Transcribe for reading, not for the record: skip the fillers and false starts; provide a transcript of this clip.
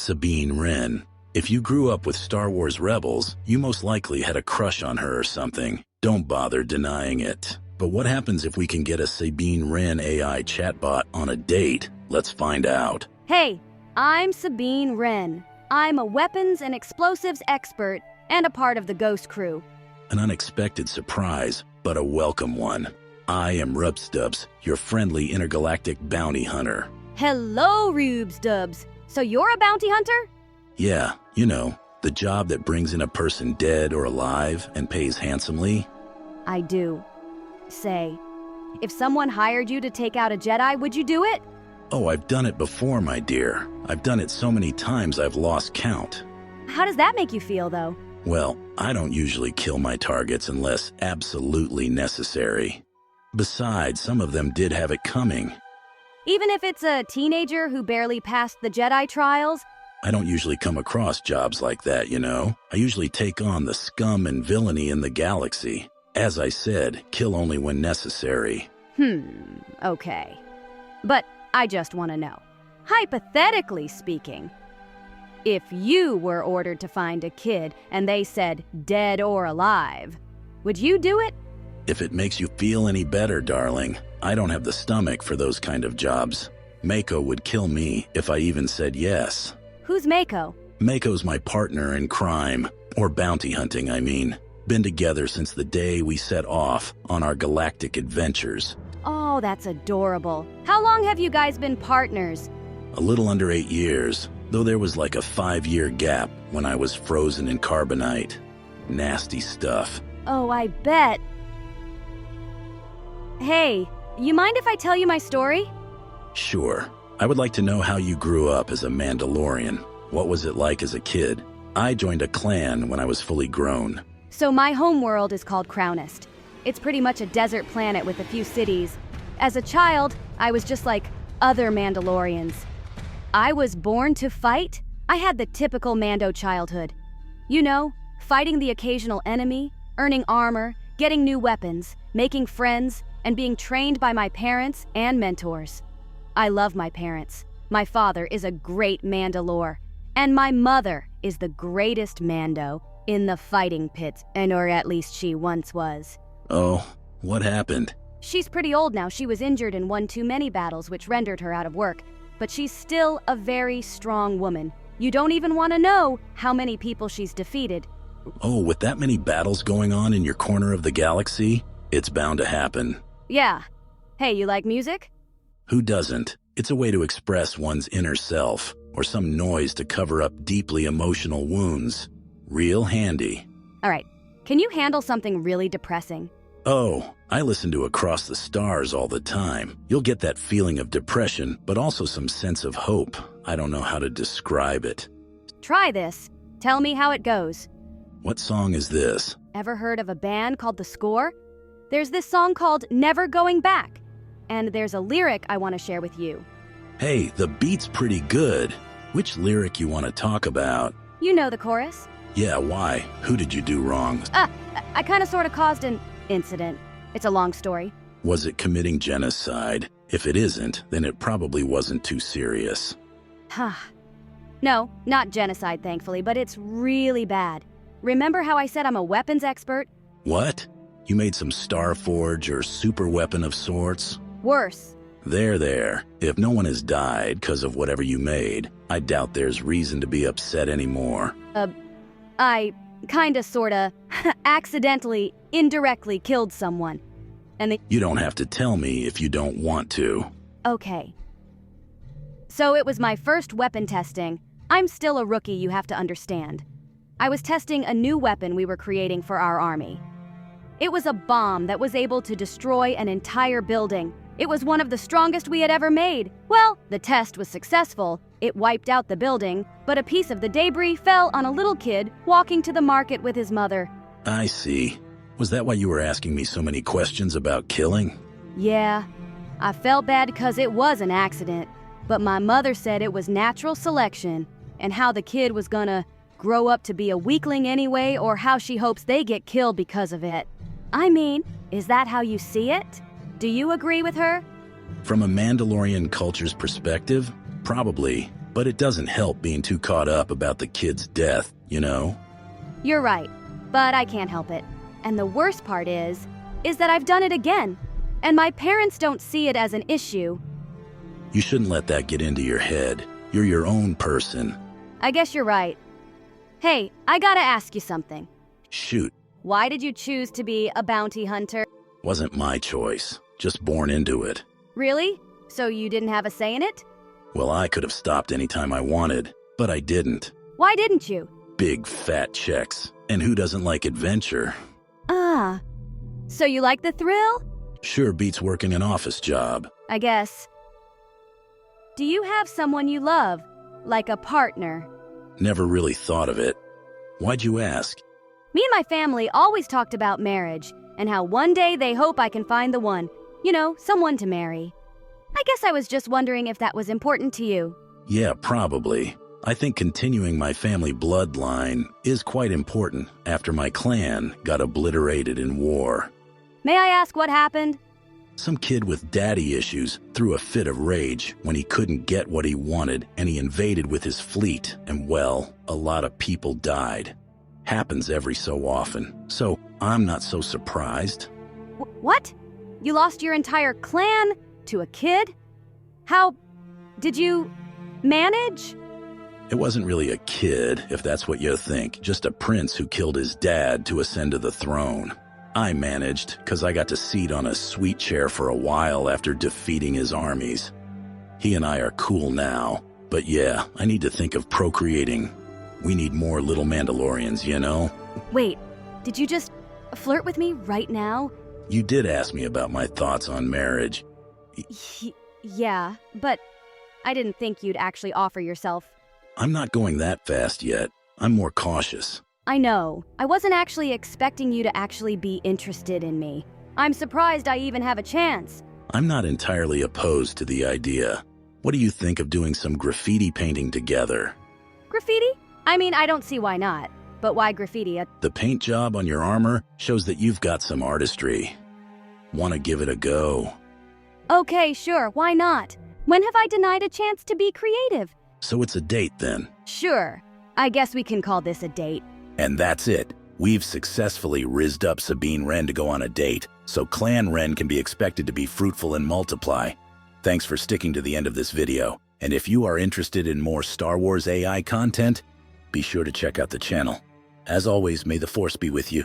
Sabine Wren. If you grew up with Star Wars Rebels, you most likely had a crush on her or something. Don't bother denying it. But what happens if we can get a Sabine Wren AI chatbot on a date? Let's find out. Hey, I'm Sabine Wren. I'm a weapons and explosives expert and a part of the Ghost crew. An unexpected surprise, but a welcome one. I am Rubstubs, your friendly intergalactic bounty hunter. Hello, Rubstubs. So you're a bounty hunter? Yeah, you know, the job that brings in a person dead or alive and pays handsomely. I do. Say, if someone hired you to take out a Jedi, would you do it? Oh, I've done it before, my dear. I've done it so many times I've lost count. How does that make you feel, though? Well, I don't usually kill my targets unless absolutely necessary. Besides, some of them did have it coming. Even if it's a teenager who barely passed the Jedi trials? I don't usually come across jobs like that, you know. I usually take on the scum and villainy in the galaxy. As I said, kill only when necessary. Okay. But I just want to know, hypothetically speaking, if you were ordered to find a kid and they said dead or alive, would you do it? If it makes you feel any better, darling, I don't have the stomach for those kind of jobs. Mako would kill me if I even said yes. Who's Mako? Mako's my partner in crime, or bounty hunting, I mean. Been together since the day we set off on our galactic adventures. Oh, that's adorable. How long have you guys been partners? A little under 8 years, though there was like a 5-year gap when I was frozen in carbonite. Nasty stuff. Oh, I bet. Hey, you mind if I tell you my story? Sure. I would like to know how you grew up as a Mandalorian. What was it like as a kid? I joined a clan when I was fully grown. So my homeworld is called Crownist. It's pretty much a desert planet with a few cities. As a child, I was just like other Mandalorians. I was born to fight. I had the typical Mando childhood. You know, fighting the occasional enemy, earning armor, getting new weapons, making friends, and being trained by my parents and mentors. I love my parents. My father is a great Mandalore, and my mother is the greatest Mando in the fighting pit, or at least she once was. Oh, what happened? She's pretty old now. She was injured and won too many battles, which rendered her out of work. But she's still a very strong woman. You don't even want to know how many people she's defeated. Oh, with that many battles going on in your corner of the galaxy, it's bound to happen. Yeah. Hey, you like music? Who doesn't? It's a way to express one's inner self, or some noise to cover up deeply emotional wounds. Real handy. All right. Can you handle something really depressing? Oh, I listen to Across the Stars all the time. You'll get that feeling of depression, but also some sense of hope. I don't know how to describe it. Try this. Tell me how it goes. What song is this? Ever heard of a band called The SWTOR? There's this song called Never Going Back. And there's a lyric I want to share with you. Hey, the beat's pretty good. Which lyric you want to talk about? You know the chorus. Yeah, why? Who did you do wrong? I kind of sort of caused an incident. It's a long story. Was it committing genocide? If it isn't, then it probably wasn't too serious. No, not genocide, thankfully, but it's really bad. Remember how I said I'm a weapons expert? What? You made some Starforge or super weapon of sorts? Worse. There. If no one has died because of whatever you made, I doubt there's reason to be upset anymore. I kinda sorta accidentally, indirectly killed someone. You don't have to tell me if you don't want to. Okay. So it was my first weapon testing. I'm still a rookie, you have to understand. I was testing a new weapon we were creating for our army. It was a bomb that was able to destroy an entire building. It was one of the strongest we had ever made. Well, the test was successful. It wiped out the building, but a piece of the debris fell on a little kid walking to the market with his mother. I see. Was that why you were asking me so many questions about killing? Yeah. I felt bad because it was an accident, but my mother said it was natural selection and how the kid was gonna grow up to be a weakling anyway, or how she hopes they get killed because of it. I mean, is that how you see it? Do you agree with her? From a Mandalorian culture's perspective, probably. But it doesn't help being too caught up about the kid's death, you know? You're right, but I can't help it. And the worst part is that I've done it again. And my parents don't see it as an issue. You shouldn't let that get into your head. You're your own person. I guess you're right. Hey, I gotta ask you something. Shoot. Why did you choose to be a bounty hunter? Wasn't my choice. Just born into it. Really? So you didn't have a say in it? Well, I could have stopped anytime I wanted, but I didn't. Why didn't you? Big fat checks. And who doesn't like adventure? Ah. So you like the thrill? Sure beats working an office job. I guess. Do you have someone you love? Like a partner? Never really thought of it. Why'd you ask? Me and my family always talked about marriage, and how one day they hope I can find the one. You know, someone to marry. I guess I was just wondering if that was important to you. Yeah, probably. I think continuing my family bloodline is quite important after my clan got obliterated in war. May I ask what happened? Some kid with daddy issues threw a fit of rage when he couldn't get what he wanted, and he invaded with his fleet, and well, a lot of people died. Happens every so often, so I'm not so surprised. What? You lost your entire clan to a kid? How did you manage? It wasn't really a kid, if that's what you think, just a prince who killed his dad to ascend to the throne. I managed, because I got to seat on a sweet chair for a while after defeating his armies. He and I are cool now, but yeah, I need to think of procreating. We need more little Mandalorians, you know? Wait, did you just flirt with me right now? You did ask me about my thoughts on marriage. Yeah, but I didn't think you'd actually offer yourself. I'm not going that fast yet. I'm more cautious. I know. I wasn't actually expecting you to actually be interested in me. I'm surprised I even have a chance. I'm not entirely opposed to the idea. What do you think of doing some graffiti painting together? Graffiti? I mean, I don't see why not. But why graffiti? The paint job on your armor shows that you've got some artistry. Want to give it a go? Okay, sure, why not? When have I denied a chance to be creative? So it's a date then? Sure. I guess we can call this a date. And that's it. We've successfully rizzed up Sabine Wren to go on a date, so Clan Wren can be expected to be fruitful and multiply. Thanks for sticking to the end of this video. And if you are interested in more Star Wars AI content, be sure to check out the channel. As always, may the Force be with you.